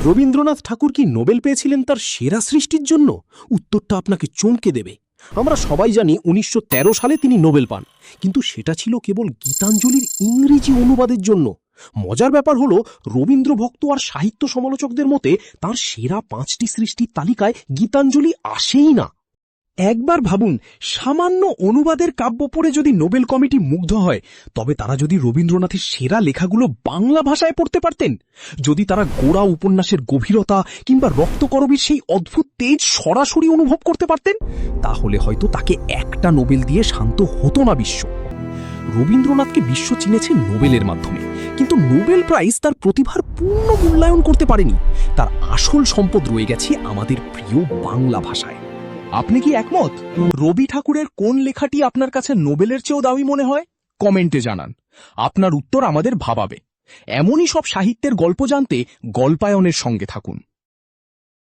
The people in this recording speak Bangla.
রবীন্দ্রনাথ ঠাকুর কি নোবেল পেয়েছিলেন তার সেরা সৃষ্টির জন্য? উত্তরটা আপনাকে চমকে দেবে। আমরা সবাই জানি ১৯১৩ সালে তিনি নোবেল পান, কিন্তু সেটা ছিল কেবল গীতাঞ্জলির ইংরেজি অনুবাদের জন্য। মজার ব্যাপার হলো, রবীন্দ্র ভক্ত আর সাহিত্য সমালোচকদের মতে তার সেরা ৫টি সৃষ্টির তালিকায় গীতাঞ্জলি আসেই না। একবার ভাবুন, সামান্য অনুবাদের কাব্য পড়ে যদি নোবেল কমিটি মুগ্ধ হয়, তবে তারা যদি রবীন্দ্রনাথের সেরা লেখাগুলো বাংলা ভাষায় পড়তে পারতেন, যদি তারা গোড়া উপন্যাসের গভীরতা কিংবা রক্তকরবীর সেই অদ্ভুত তেজ সরাসরি অনুভব করতে পারতেন, তাহলে হয়তো তাকে একটা নোবেল দিয়ে শান্ত হতো না বিশ্ব। রবীন্দ্রনাথকে বিশ্ব চিনেছে নোবেলের মাধ্যমে, কিন্তু নোবেল প্রাইজ তার প্রতিভার পূর্ণ মূল্যায়ন করতে পারেনি। তার আসল সম্পদ রয়ে গেছে আমাদের প্রিয় বাংলা ভাষায়। আপনি কি একমত? রবি ঠাকুরের কোন লেখাটি আপনার কাছে নোবেলের চেয়েও দামি মনে হয়? কমেন্টে জানান। আপনার উত্তর আমাদের ভাবাবে। এমনই সব সাহিত্যের গল্প জানতে গল্পায়নের সঙ্গে থাকুন।